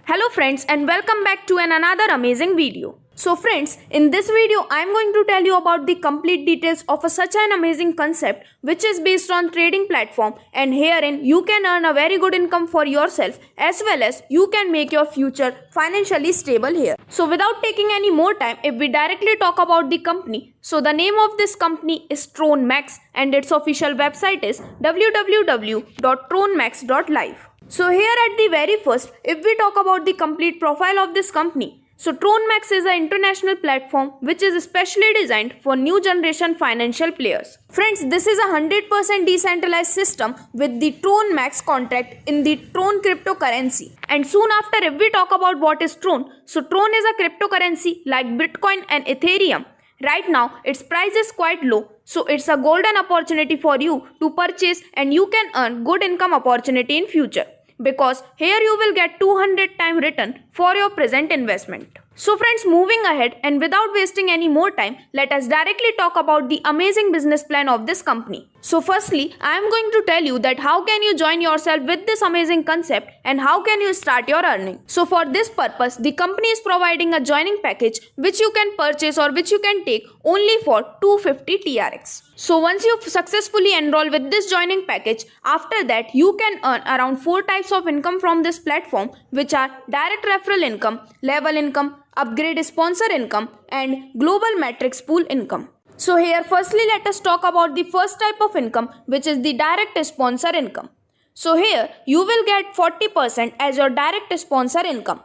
Hello friends and welcome back to another amazing video. So friends, in this video I am going to tell you about the complete details of such an amazing concept which is based on trading platform, and herein you can earn a very good income for yourself as well as you can make your future financially stable here. So without taking any more time, if we directly talk about the company, so the name of this company is TronMax and its official website is www.tronmax.live. So here at the very first, if we talk about the complete profile of this company, so TronMax is an international platform which is specially designed for new generation financial players. Friends, this is a 100% decentralized system with the TronMax contract in the Tron cryptocurrency. And soon after, if we talk about what is Tron, so Tron is a cryptocurrency like Bitcoin and Ethereum. Right now, its price is quite low, so it's a golden opportunity for you to purchase and you can earn good income opportunity in future, because here you will get 200 time return for your present investment. So friends, moving ahead and without wasting any more time, let us directly talk about the amazing business plan of this company. So firstly, I am going to tell you that how can you join yourself with this amazing concept and how can you start your earning. So for this purpose, the company is providing a joining package which you can purchase or which you can take only for 250 TRX. So once you successfully enroll with this joining package, after that you can earn around 4 types of income from this platform, which are direct referral income, level income, upgrade sponsor income, and global matrix pool income. So here firstly let us talk about the first type of income, which is the direct sponsor income. So here you will get 40% as your direct sponsor income.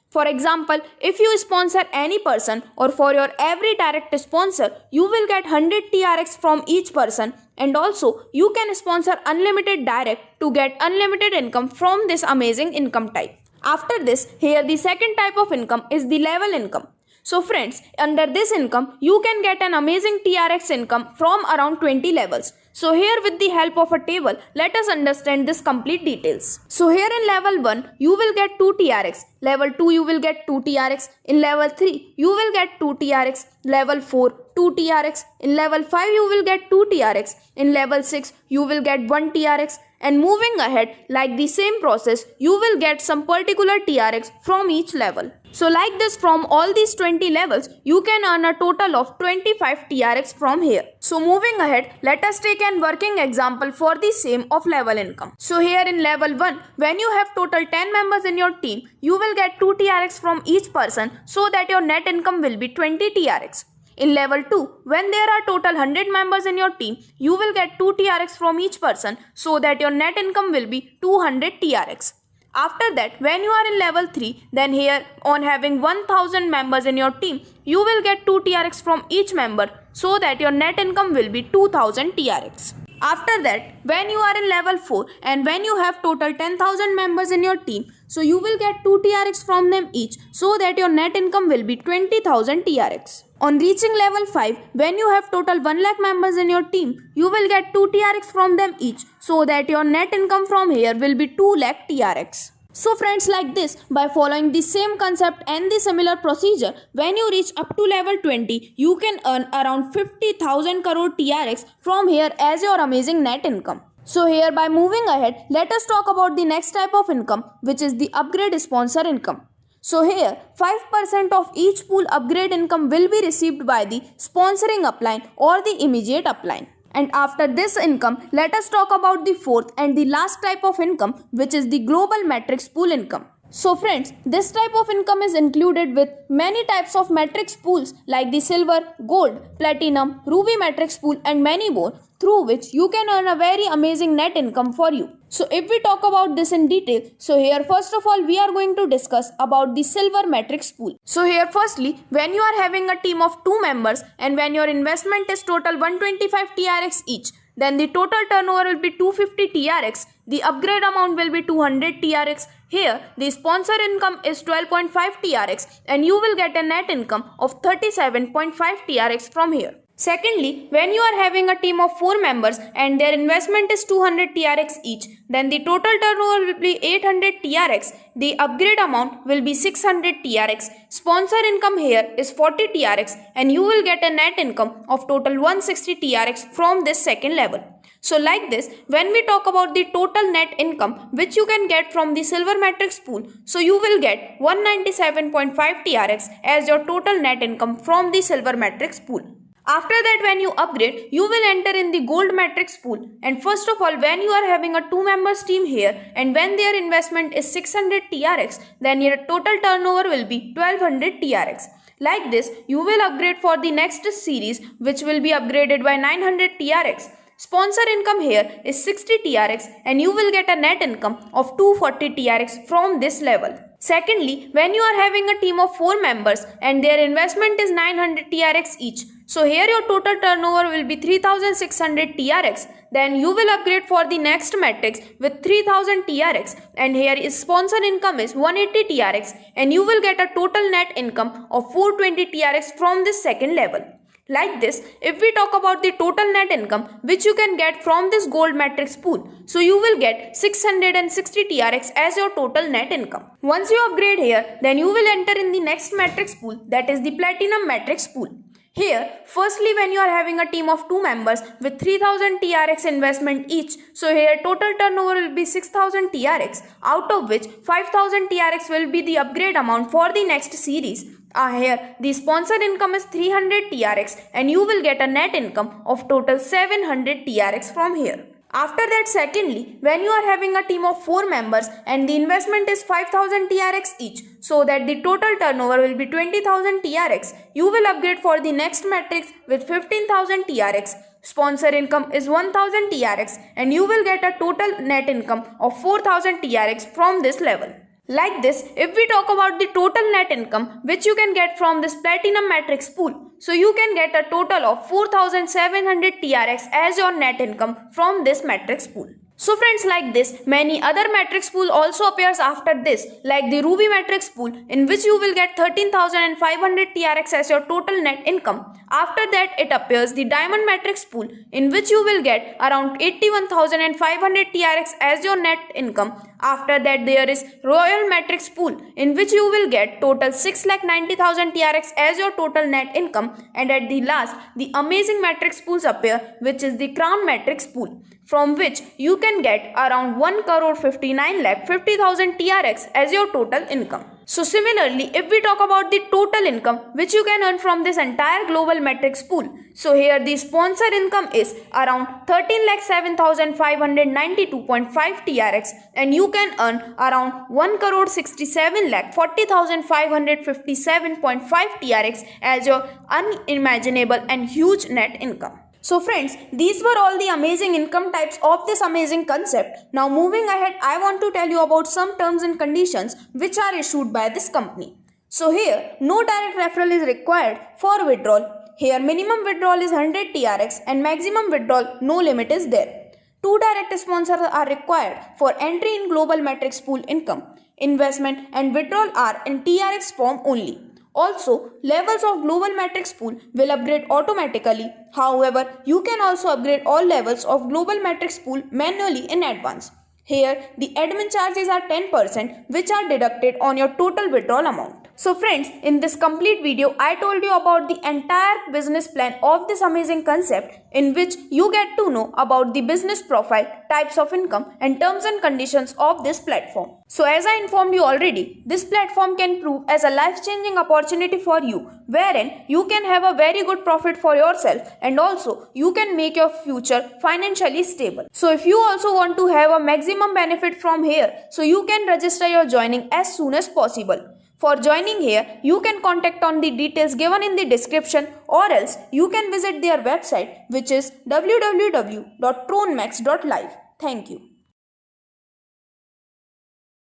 For example, if you sponsor any person or for your every direct sponsor, you will get 100 TRX from each person, and also you can sponsor unlimited direct to get unlimited income from this amazing income type. After this, here the second type of income is the level income. So friends, under this income, you can get an amazing TRX income from around 20 levels. So here with the help of a table, let us understand this complete details. So here in level 1, you will get 2 TRX. Level 2, you will get 2 TRX. In level 3, you will get 2 TRX. Level 4, 2 TRX. In level 5, you will get 2 TRX. In level 6, you will get 1 TRX. And moving ahead, like the same process, you will get some particular TRX from each level. So like this, from all these 20 levels, you can earn a total of 25 TRX from here. So moving ahead, let us take an working example for the same of level income. So here in level 1, when you have total 10 members in your team, you will get 2 TRX from each person, so that your net income will be 20 TRX. In level 2, when there are total 100 members in your team, you will get 2 TRX from each person, so that your net income will be 200 TRX. After that, when you are in level 3, then here on having 1000 members in your team, you will get 2 TRX from each member, so that your net income will be 2000 TRX. After that, when you are in level 4 and when you have total 10,000 members in your team, so you will get 2 TRX from them each, so that your net income will be 20,000 TRX. On reaching level 5, when you have total 1 lakh members in your team, you will get 2 TRX from them each, so that your net income from here will be 2 lakh TRX. So friends, like this, by following the same concept and the similar procedure, when you reach up to level 20, you can earn around 50,000 crore TRX from here as your amazing net income. So here, by moving ahead, let us talk about the next type of income, which is the upgrade sponsor income. So here, 5% of each pool upgrade income will be received by the sponsoring upline or the immediate upline. And after this income, let us talk about the fourth and the last type of income, which is the global matrix pool income. So friends, this type of income is included with many types of matrix pools like the silver, gold, platinum, ruby matrix pool and many more, through which you can earn a very amazing net income for you. So if we talk about this in detail, so here first of all we are going to discuss about the silver matrix pool. So here firstly, when you are having a team of 2 members and when your investment is total 125 TRX each, then the total turnover will be 250 TRX, the upgrade amount will be 200 TRX. Here, the sponsor income is 12.5 TRX and you will get a net income of 37.5 TRX from here. Secondly, when you are having a team of 4 members and their investment is 200 TRX each, then the total turnover will be 800 TRX, the upgrade amount will be 600 TRX, sponsor income here is 40 TRX and you will get a net income of total 160 TRX from this second level. So like this, when we talk about the total net income which you can get from the silver matrix pool, so you will get 197.5 TRX as your total net income from the silver matrix pool. After that, when you upgrade, you will enter in the gold matrix pool. And first of all, when you are having a 2 members team here and when their investment is 600 TRX, then your total turnover will be 1200 TRX. Like this, you will upgrade for the next series which will be upgraded by 900 TRX. Sponsor income here is 60 TRX and you will get a net income of 240 TRX from this level. Secondly, when you are having a team of 4 members and their investment is 900 TRX each, so here your total turnover will be 3600 TRX. Then you will upgrade for the next matrix with 3000 TRX and here is sponsor income is 180 TRX and you will get a total net income of 420 TRX from this second level. Like this, if we talk about the total net income which you can get from this gold matrix pool, so you will get 660 TRX as your total net income. Once you upgrade here, then you will enter in the next matrix pool, that is the platinum matrix pool. Here, firstly, when you are having a team of 2 members with 3000 TRX investment each, so here total turnover will be 6000 TRX, out of which 5000 TRX will be the upgrade amount for the next series. Here the sponsor income is 300 TRX and you will get a net income of total 700 TRX from here. After that, secondly, when you are having a team of 4 members and the investment is 5000 TRX each, so that the total turnover will be 20,000 TRX, you will upgrade for the next matrix with 15,000 TRX. Sponsor income is 1000 TRX and you will get a total net income of 4000 TRX from this level. Like this, if we talk about the total net income which you can get from this platinum matrix pool, so you can get a total of 4700 TRX as your net income from this matrix pool. So friends, like this, many other matrix pool also appears after this, like the ruby matrix pool in which you will get 13,500 TRX as your total net income. After that, it appears the diamond matrix pool in which you will get around 81,500 TRX as your net income. After that, there is royal matrix pool in which you will get total 6,90,000 TRX as your total net income. And at the last, the amazing matrix pools appear, which is the crown matrix pool, from which you can get around 1,59,50,000 TRX as your total income. So similarly, if we talk about the total income which you can earn from this entire global matrix pool, so here the sponsor income is around 13,07,592.5 TRX and you can earn around 1,67,40,557.5 TRX as your unimaginable and huge net income. So friends, these were all the amazing income types of this amazing concept. Now moving ahead, I want to tell you about some terms and conditions which are issued by this company. So here, no direct referral is required for withdrawal. Here minimum withdrawal is 100 TRX and maximum withdrawal no limit is there. 2 direct sponsors are required for entry in global matrix pool income. Investment and withdrawal are in TRX form only. Also, levels of global matrix pool will upgrade automatically. However, you can also upgrade all levels of global matrix pool manually in advance. Here, the admin charges are 10% which are deducted on your total withdrawal amount. So friends, in this complete video, I told you about the entire business plan of this amazing concept in which you get to know about the business profile, types of income and terms and conditions of this platform. So as I informed you already, this platform can prove as a life-changing opportunity for you, wherein you can have a very good profit for yourself and also you can make your future financially stable. So if you also want to have a maximum benefit from here, so you can register your joining as soon as possible. For joining here, you can contact on the details given in the description or else you can visit their website which is www.tronemax.live. Thank you.